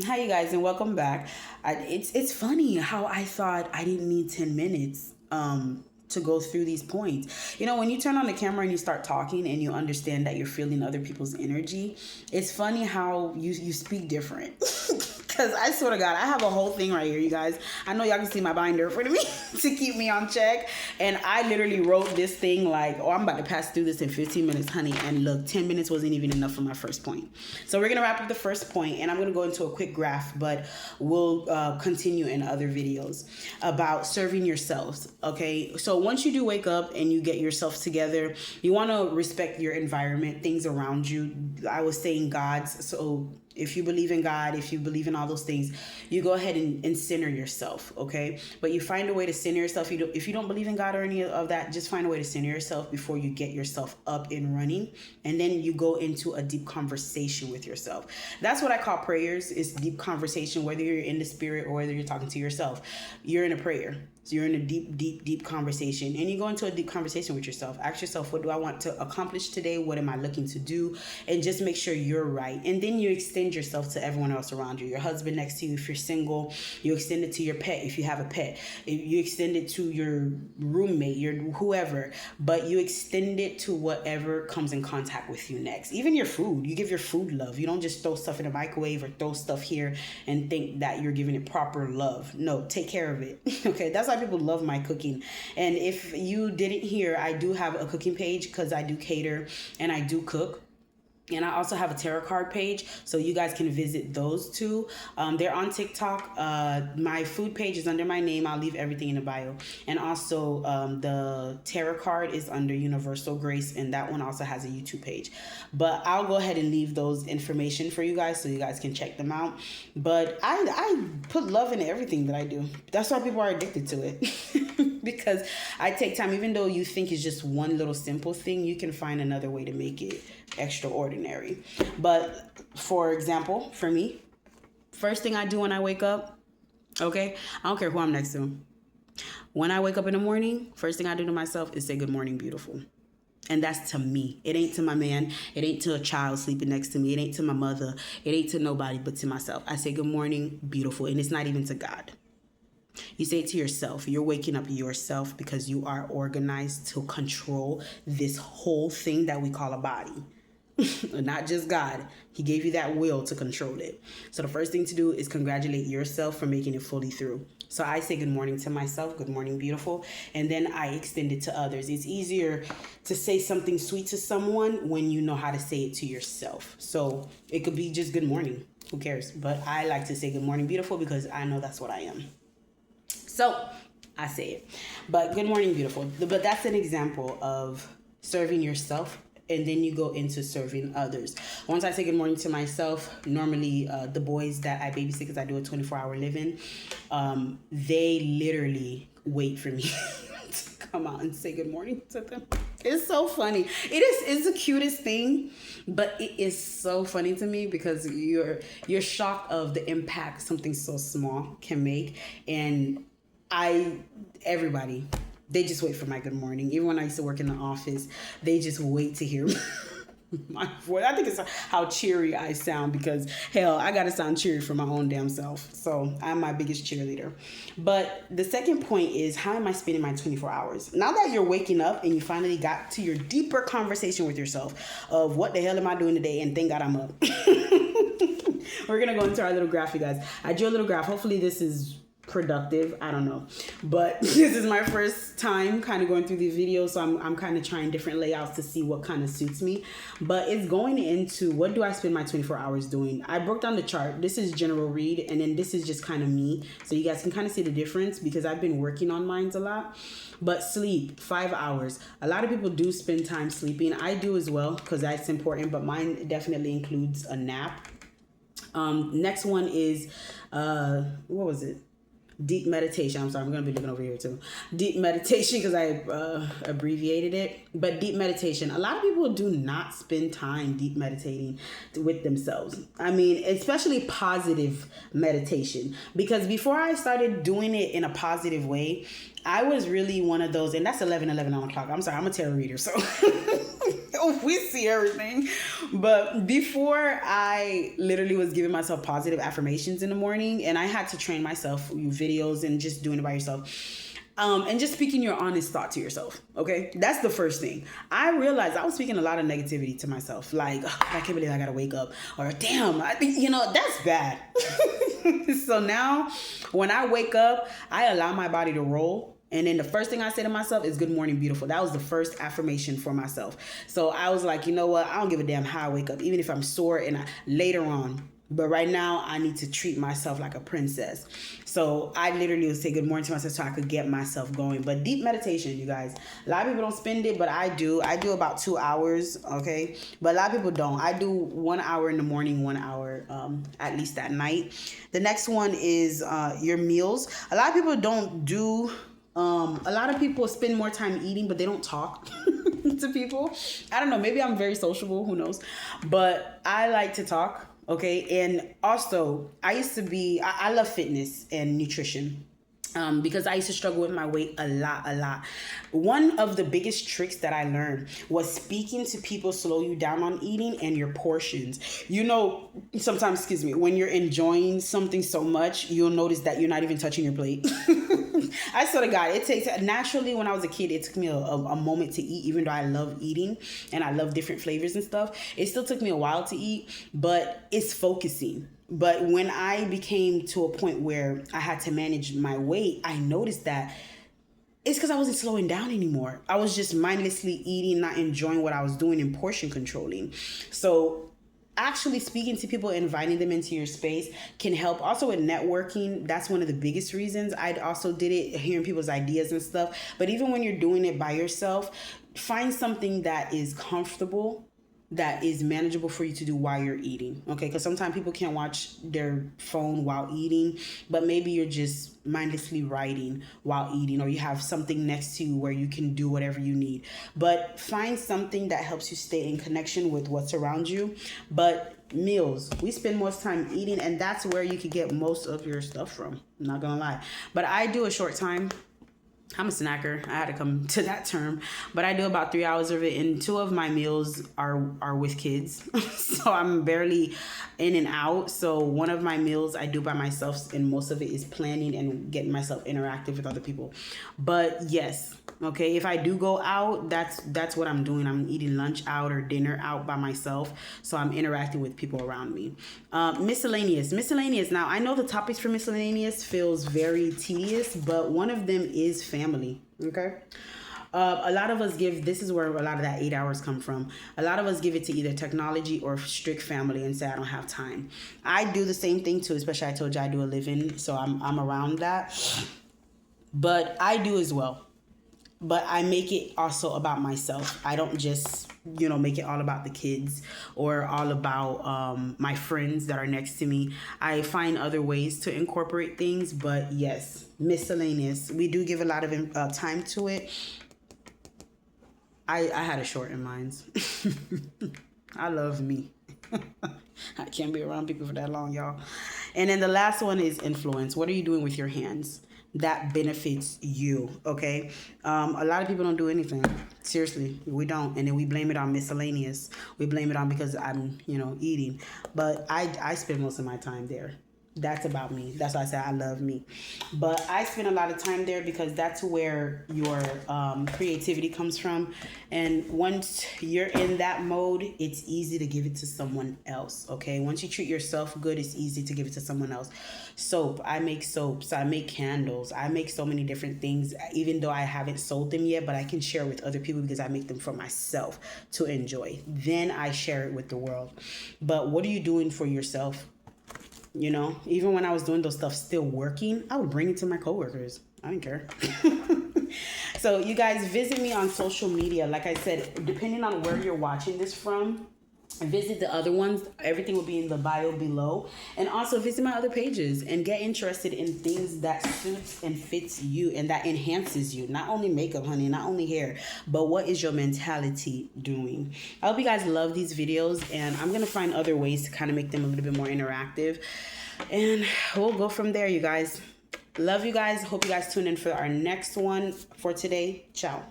Hi, you guys, and welcome back. It's funny how I thought I didn't need 10 minutes to go through these points. When you turn on the camera and you start talking and you understand that you're feeling other people's energy, it's funny how you speak different. Because I swear to God, I have a whole thing right here, you guys. I know y'all can see my binder in front of me to keep me on check. And I literally wrote this thing like, oh, I'm about to pass through this in 15 minutes, honey. And look, 10 minutes wasn't even enough for my first point. So we're going to wrap up the first point, and I'm going to go into a quick graph, but we'll continue in other videos about serving yourselves. Okay. So once you do wake up and you get yourself together, you want to respect your environment, things around you. I was saying God's. So if you believe in God, if you believe in all those things, you go ahead and center yourself, okay? But you find a way to center yourself. If you don't believe in God or any of that, just find a way to center yourself before you get yourself up and running. And then you go into a deep conversation with yourself. That's what I call prayers, is deep conversation, whether you're in the spirit or whether you're talking to yourself. You're in a prayer. So you're in a deep conversation, and you go into a deep conversation with yourself. Ask yourself, what do I want to accomplish today? What am I looking to do? And just make sure you're right. And then you extend yourself to everyone else around you. Your husband next to you, if you're single. You extend it to your pet, if you have a pet. You extend it to your roommate, your whoever. But you extend it to whatever comes in contact with you next. Even your food. You give your food love. You don't just throw stuff in the microwave or throw stuff here and think that you're giving it proper love. No, take care of it. Okay, that's why people love my cooking. And if you didn't hear, I do have a cooking page because I do cater and I do cook. And I also have a tarot card page, so you guys can visit those two. They're on TikTok. My food page is under my name. I'll leave everything in the bio. And also the tarot card is under Universal Grace, and that one also has a YouTube page. But I'll go ahead and leave those information for you guys so you guys can check them out. But I put love in everything that I do. That's why people are addicted to it. Because I take time, even though you think it's just one little simple thing, you can find another way to make it extraordinary. But for example, for me, first thing I do when I wake up, okay, I don't care who I'm next to. When I wake up in the morning, first thing I do to myself is say good morning, beautiful. And that's to me. It ain't to my man. It ain't to a child sleeping next to me. It ain't to my mother. It ain't to nobody but to myself. I say good morning, beautiful. And it's not even to God. You say it to yourself. You're waking up yourself because you are organized to control this whole thing that we call a body. Not just God. He gave you that will to control it. So the first thing to do is congratulate yourself for making it fully through. So I say good morning to myself, good morning, beautiful, and then I extend it to others. It's easier to say something sweet to someone when you know how to say it to yourself. So it could be just good morning. Who cares? But I like to say good morning, beautiful, because I know that's what I am. So I say it. But good morning, beautiful. But that's an example of serving yourself, and then you go into serving others. Once I say good morning to myself, normally the boys that I babysit, because I do a 24-hour living, they literally wait for me to come out and say good morning to them. It's so funny. It's the cutest thing, but it is so funny to me because you're shocked of the impact something so small can make. And everybody, they just wait for my good morning. Even when I used to work in the office, they just wait to hear my voice. I think it's how cheery I sound because, hell, I got to sound cheery for my own damn self. So I'm my biggest cheerleader. But the second point is, how am I spending my 24 hours? Now that you're waking up and you finally got to your deeper conversation with yourself of what the hell am I doing today, and thank God I'm up. We're going to go into our little graph, you guys. I drew a little graph. Hopefully this is productive. I don't know, but this is my first time kind of going through these videos, so I'm kind of trying different layouts to see what kind of suits me. But it's going into, what do I spend my 24 hours doing? I broke down the chart. This is general read, and then this is just kind of me, so you guys can kind of see the difference because I've been working on mine a lot. But sleep, 5 hours. A lot of people do spend time sleeping. I do as well because that's important, but mine definitely includes a nap. Next one is what was it? Deep meditation. I'm sorry, I'm going to be looking over here too. Deep meditation, because I abbreviated it. But deep meditation. A lot of people do not spend time deep meditating with themselves. I mean, especially positive meditation. Because before I started doing it in a positive way, I was really one of those, and that's 11:11 on the clock. I'm sorry, I'm a tarot reader, so we see everything. But before, I literally was giving myself positive affirmations in the morning, and I had to train myself with videos and just doing it by yourself. And just speaking your honest thought to yourself. Okay, that's the first thing. I realized I was speaking a lot of negativity to myself, like, "Ugh, I can't believe I gotta wake up," or "Damn, I think that's bad." So now, when I wake up, I allow my body to roll. And then the first thing I say to myself is "Good morning, beautiful." That was the first affirmation for myself. So I was like, you know what? I don't give a damn how I wake up, even if I'm sore and later on. But right now, I need to treat myself like a princess. So I literally would say good morning to myself so I could get myself going. But deep meditation, you guys. A lot of people don't spend it, but I do. I do about 2 hours, okay? But a lot of people don't. I do 1 hour in the morning, 1 hour at least at night. The next one is your meals. A lot of people don't do... a lot of people spend more time eating, but they don't talk to people. I don't know. Maybe I'm very sociable. Who knows? But I like to talk. Okay. And also, I love fitness and nutrition. Because I used to struggle with my weight a lot. One of the biggest tricks that I learned was speaking to people slow you down on eating and your portions. Sometimes, when you're enjoying something so much, you'll notice that you're not even touching your plate. I swear to God, naturally, when I was a kid, it took me a moment to eat, even though I love eating and I love different flavors and stuff. It still took me a while to eat, but it's focusing. But when I became to a point where I had to manage my weight, I noticed that it's because I wasn't slowing down anymore. I was just mindlessly eating, not enjoying what I was doing and portion controlling. So actually speaking to people, inviting them into your space can help. Also with networking, that's one of the biggest reasons I also did it, hearing people's ideas and stuff. But even when you're doing it by yourself, find something that is comfortable, that is manageable for you to do while you're eating, okay? Because sometimes people can't watch their phone while eating, but maybe you're just mindlessly writing while eating, or you have something next to you where you can do whatever you need. But find something that helps you stay in connection with what's around you. But meals, we spend most time eating, and that's where you can get most of your stuff from. I'm not gonna lie. But I do a short time. I'm a snacker. I had to come to that term, but I do about 3 hours of it, and 2 of my meals are with kids, so I'm barely in and out. So one of my meals I do by myself, and most of it is planning and getting myself interactive with other people. But yes, okay, if I do go out, that's what I'm doing. I'm eating lunch out or dinner out by myself, so I'm interacting with people around me. Miscellaneous. Now, I know the topics for miscellaneous feels very tedious, but one of them is family. Okay. A lot of us this is where a lot of that 8 hours come from. A lot of us give it to either technology or strict family and say, I don't have time. I do the same thing too, especially I told you I do a live-in, so I'm around that. But I do as well. But I make it also about myself. I don't just, make it all about the kids or all about my friends that are next to me. I find other ways to incorporate things. But yes, miscellaneous. We do give a lot of time to it. I had a short in mind. I love me. I can't be around people for that long, y'all. And then the last one is influence. What are you doing with your hands that benefits you? Okay. A lot of people don't do anything. Seriously, we don't. And then we blame it on miscellaneous. We blame it on because I'm, eating. But I spend most of my time there. That's about me. That's why I say I love me. But I spend a lot of time there because that's where your creativity comes from. And once you're in that mode, it's easy to give it to someone else, okay? Once you treat yourself good, it's easy to give it to someone else. Soap. I make soaps. I make candles. I make so many different things, even though I haven't sold them yet, but I can share with other people because I make them for myself to enjoy. Then I share it with the world. But what are you doing for yourself? Even when I was doing those stuff, still working, I would bring it to my coworkers. I didn't care. So you guys visit me on social media. Like I said, depending on where you're watching this from, visit the other ones. Everything will be in the bio below. And also visit my other pages and get interested in things that suits and fits you and that enhances you. Not only makeup, honey, not only hair, but what is your mentality doing? I hope you guys love these videos, and I'm going to find other ways to kind of make them a little bit more interactive. And we'll go from there, you guys. Love you guys. Hope you guys tune in for our next one for today. Ciao.